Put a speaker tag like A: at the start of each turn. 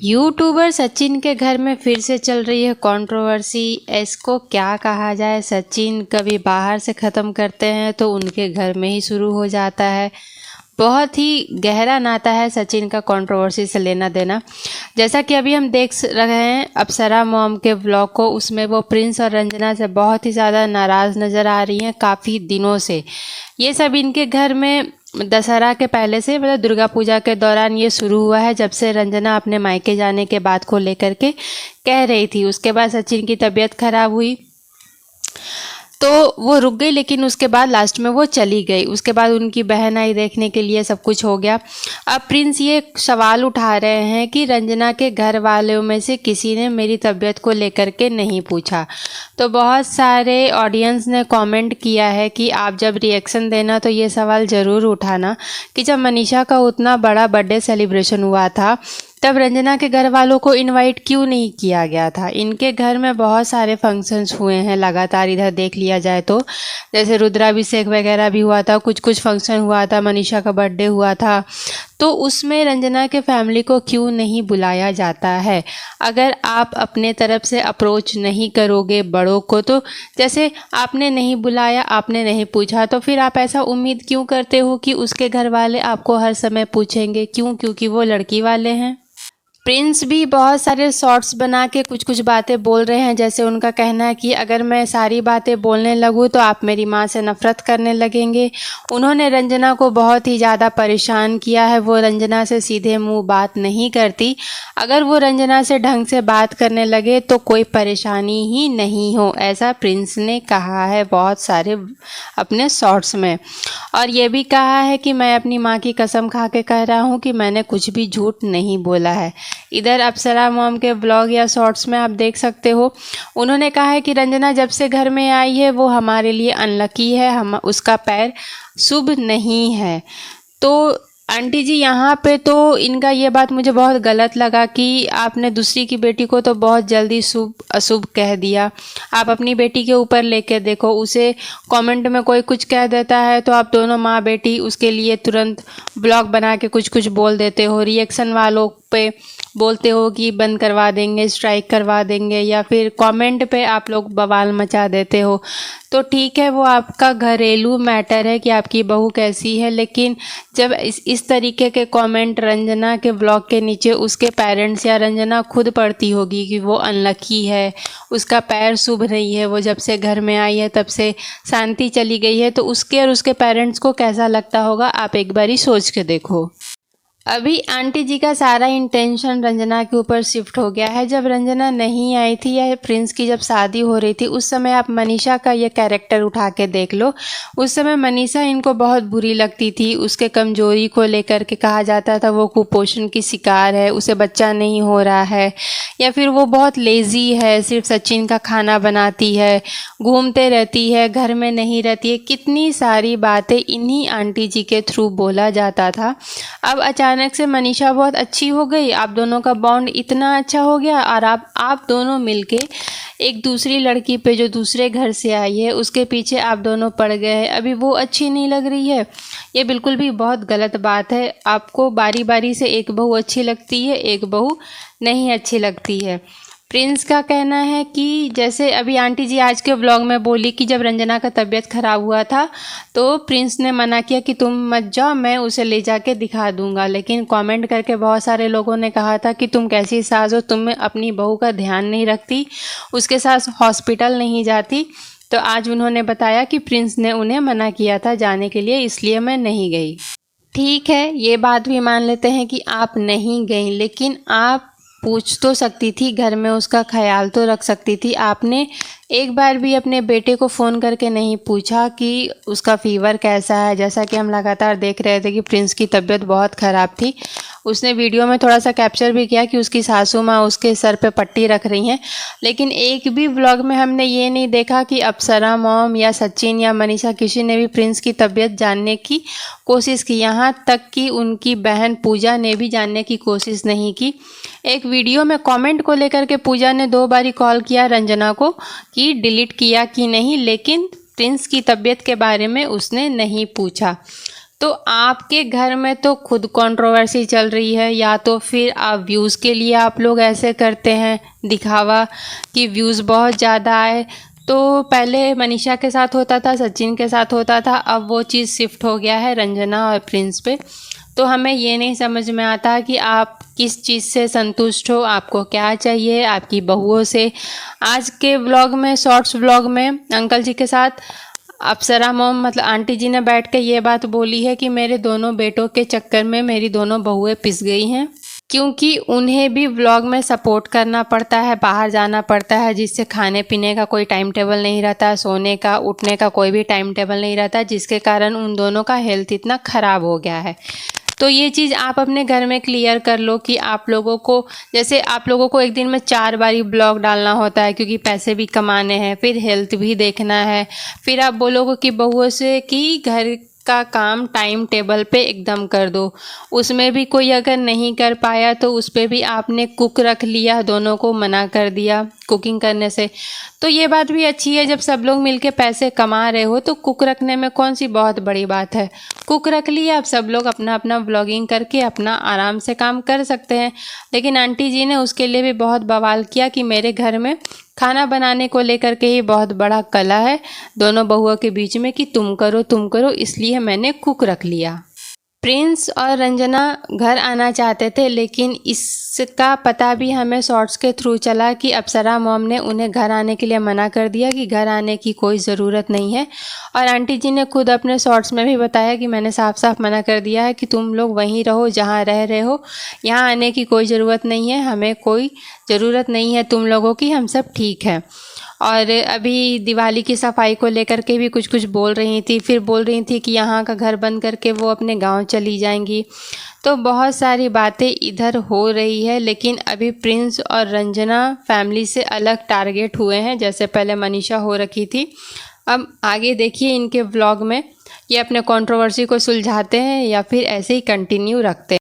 A: YouTuber Sachin के घर में फिर से चल रही है कंट्रोवर्सी। इसको क्या कहा जाए, सचिन कभी बाहर से ख़त्म करते हैं तो उनके घर में ही शुरू हो जाता है। बहुत ही गहरा नाता है सचिन का कंट्रोवर्सी से लेना देना। जैसा कि अभी हम देख रहे हैं अप्सरा मॉम के व्लॉग को, उसमें वो प्रिंस और रंजना से बहुत ही ज़्यादा नाराज़ नज़र आ रही हैं काफ़ी दिनों से। ये सब इनके घर में दशहरा के पहले से, मतलब दुर्गा पूजा के दौरान ये शुरू हुआ है, जब से रंजना अपने मायके जाने के बात को लेकर के कह रही थी। उसके बाद सचिन की तबीयत खराब हुई तो वो रुक गई, लेकिन उसके बाद लास्ट में वो चली गई। उसके बाद उनकी बहन आई देखने के लिए, सब कुछ हो गया। अब प्रिंस ये सवाल उठा रहे हैं कि रंजना के घर वालों में से किसी ने मेरी तबीयत को लेकर के नहीं पूछा। तो बहुत सारे ऑडियंस ने कमेंट किया है कि आप जब रिएक्शन देना तो ये सवाल ज़रूर उठाना कि जब मनीषा का उतना बड़ा बर्थडे सेलिब्रेशन हुआ था तब रंजना के घर वालों को इनवाइट क्यों नहीं किया गया था। इनके घर में बहुत सारे फंक्शंस हुए हैं लगातार, इधर देख लिया जाए तो, जैसे रुद्राभिषेक वगैरह भी हुआ था, कुछ फंक्शन हुआ था, मनीषा का बर्थडे हुआ था, तो उसमें रंजना के फैमिली को क्यों नहीं बुलाया जाता है। अगर आप अपने तरफ से अप्रोच नहीं करोगे बड़ों को, तो जैसे आपने नहीं बुलाया, आपने नहीं पूछा, तो फिर आप ऐसा उम्मीद क्यों करते हो कि उसके घर वाले आपको हर समय पूछेंगे? क्यों? क्योंकि वो लड़की वाले हैं। प्रिंस भी बहुत सारे शॉर्ट्स बना के कुछ बातें बोल रहे हैं। जैसे उनका कहना है कि अगर मैं सारी बातें बोलने लगूँ तो आप मेरी माँ से नफ़रत करने लगेंगे। उन्होंने रंजना को बहुत ही ज़्यादा परेशान किया है। वो रंजना से सीधे मुंह बात नहीं करती। अगर वो रंजना से ढंग से बात करने लगे तो कोई परेशानी ही नहीं हो, ऐसा प्रिंस ने कहा है बहुत सारे अपने शॉर्ट्स में। और ये भी कहा है कि मैं अपनी माँ की कसम खा के कह रहा हूँ कि मैंने कुछ भी झूठ नहीं बोला है। इधर अप्सरा मॉम के ब्लॉग या शॉर्ट्स में आप देख सकते हो, उन्होंने कहा है कि रंजना जब से घर में आई है वो हमारे लिए अनलकी है, हम उसका पैर शुभ नहीं है। तो आंटी जी यहाँ पे तो इनका ये बात मुझे बहुत गलत लगा कि आपने दूसरी की बेटी को तो बहुत जल्दी शुभ अशुभ कह दिया। आप अपनी बेटी के ऊपर लेके देखो, उसे कमेंट में कोई कुछ कह देता है तो आप दोनों माँ बेटी उसके लिए तुरंत ब्लॉग बना के कुछ बोल देते हो, रिएक्शन वालों पे बोलते हो कि बंद करवा देंगे, स्ट्राइक करवा देंगे, या फिर कमेंट पे आप लोग बवाल मचा देते हो। तो ठीक है, वो आपका घरेलू मैटर है कि आपकी बहू कैसी है, लेकिन जब इस तरीके के कमेंट रंजना के ब्लॉग के नीचे उसके पेरेंट्स या रंजना खुद पढ़ती होगी कि वो अनलकी है, उसका पैर शुभ नहीं है, वो जब से घर में आई है तब से शांति चली गई है, तो उसके और उसके पेरेंट्स को कैसा लगता होगा, आप एक बारी सोच के देखो। अभी आंटी जी का सारा इंटेंशन रंजना के ऊपर शिफ्ट हो गया है। जब रंजना नहीं आई थी या प्रिंस की जब शादी हो रही थी, उस समय आप मनीषा का ये कैरेक्टर उठा के देख लो। उस समय मनीषा इनको बहुत बुरी लगती थी। उसके कमजोरी को लेकर के कहा जाता था वो कुपोषण की शिकार है, उसे बच्चा नहीं हो रहा है, या फिर वो बहुत लेज़ी है, सिर्फ सचिन का खाना बनाती है, घूमते रहती है, घर में नहीं रहती है। कितनी सारी बातें इन्हीं आंटी जी के थ्रू बोला जाता था। अब अचानक से मनीषा बहुत अच्छी हो गई, आप दोनों का बॉन्ड इतना अच्छा हो गया, और आप दोनों मिलके एक दूसरी लड़की पे जो दूसरे घर से आई है उसके पीछे आप दोनों पड़ गए हैं। अभी वो अच्छी नहीं लग रही है, ये बिल्कुल भी बहुत गलत बात है। आपको बारी बारी से एक बहू अच्छी लगती है, एक बहू नहीं अच्छी लगती है। प्रिंस का कहना है कि जैसे अभी आंटी जी आज के व्लॉग में बोली कि जब रंजना का तबीयत ख़राब हुआ था तो प्रिंस ने मना किया कि तुम मत जाओ, मैं उसे ले जाके दिखा दूंगा। लेकिन कमेंट करके बहुत सारे लोगों ने कहा था कि तुम कैसी सास हो, तुम अपनी बहू का ध्यान नहीं रखती, उसके साथ हॉस्पिटल नहीं जाती। तो आज उन्होंने बताया कि प्रिंस ने उन्हें मना किया था जाने के लिए, इसलिए मैं नहीं गई। ठीक है, ये बात भी मान लेते हैं कि आप नहीं गई, लेकिन आप पूछ तो सकती थी, घर में उसका ख्याल तो रख सकती थी। आपने एक बार भी अपने बेटे को फ़ोन करके नहीं पूछा कि उसका फ़ीवर कैसा है। जैसा कि हम लगातार देख रहे थे कि प्रिंस की तबीयत बहुत ख़राब थी। उसने वीडियो में थोड़ा सा कैप्चर भी किया कि उसकी सासू माँ उसके सर पे पट्टी रख रही हैं, लेकिन एक भी व्लॉग में हमने ये नहीं देखा कि अप्सरा मॉम या सचिन या मनीषा किसी ने भी प्रिंस की तबीयत जानने की कोशिश की। यहाँ तक कि उनकी बहन पूजा ने भी जानने की कोशिश नहीं की। एक वीडियो में कमेंट को लेकर के पूजा ने 2 बारी कॉल किया रंजना को कि डिलीट किया कि नहीं, लेकिन प्रिंस की तबीयत के बारे में उसने नहीं पूछा। तो आपके घर में तो खुद कंट्रोवर्सी चल रही है, या तो फिर आप व्यूज़ के लिए आप लोग ऐसे करते हैं दिखावा कि व्यूज़ बहुत ज़्यादा आए। तो पहले मनीषा के साथ होता था, सचिन के साथ होता था, अब वो चीज़ शिफ्ट हो गया है रंजना और प्रिंस पे। तो हमें ये नहीं समझ में आता कि आप किस चीज़ से संतुष्ट हो, आपको क्या चाहिए आपकी बहुओं से। आज के व्लॉग में, शॉर्ट्स व्लॉग में अंकल जी के साथ अप्सरा मोम मतलब आंटी जी ने बैठ के ये बात बोली है कि मेरे दोनों बेटों के चक्कर में मेरी दोनों बहुएं पिस गई हैं, क्योंकि उन्हें भी व्लॉग में सपोर्ट करना पड़ता है, बाहर जाना पड़ता है, जिससे खाने पीने का कोई टाइम टेबल नहीं रहता, सोने का उठने का कोई भी टाइम टेबल नहीं रहता, जिसके कारण उन दोनों का हेल्थ इतना ख़राब हो गया है। तो ये चीज़ आप अपने घर में क्लियर कर लो कि आप लोगों को, जैसे आप लोगों को एक दिन में 4 बारी ब्लॉग डालना होता है, क्योंकि पैसे भी कमाने हैं, फिर हेल्थ भी देखना है। फिर आप बोलोगे कि बहुओं से कि घर का काम टाइम टेबल पे एकदम कर दो, उसमें भी कोई अगर नहीं कर पाया तो उस पर भी आपने कुक रख लिया, दोनों को मना कर दिया कुकिंग करने से। तो ये बात भी अच्छी है, जब सब लोग मिलके पैसे कमा रहे हो तो कुक रखने में कौन सी बहुत बड़ी बात है। कुक रख लिया, अब सब लोग अपना अपना व्लॉगिंग करके अपना आराम से काम कर सकते हैं। लेकिन आंटी जी ने उसके लिए भी बहुत बवाल किया कि मेरे घर में खाना बनाने को लेकर के ही बहुत बड़ा कला है दोनों बहुओं के बीच में कि तुम करो, इसलिए मैंने कुक रख लिया। प्रिंस और रंजना घर आना चाहते थे, लेकिन इसका पता भी हमें शॉर्ट्स के थ्रू चला कि अप्सरा मॉम ने उन्हें घर आने के लिए मना कर दिया कि घर आने की कोई ज़रूरत नहीं है। और आंटी जी ने खुद अपने शॉर्ट्स में भी बताया कि मैंने साफ साफ मना कर दिया है कि तुम लोग वहीं रहो जहाँ रह रहे हो, यहाँ आने की कोई ज़रूरत नहीं है, हमें कोई ज़रूरत नहीं है तुम लोगों की, हम सब ठीक है। और अभी दिवाली की सफाई को लेकर के भी कुछ कुछ बोल रही थी, फिर बोल रही थी कि यहाँ का घर बंद करके वो अपने गांव चली जाएंगी। तो बहुत सारी बातें इधर हो रही है, लेकिन अभी प्रिंस और रंजना फैमिली से अलग टारगेट हुए हैं, जैसे पहले मनीषा हो रखी थी। अब आगे देखिए इनके व्लॉग में ये अपने कंट्रोवर्सी को सुलझाते हैं या फिर ऐसे ही कंटिन्यू रखते हैं।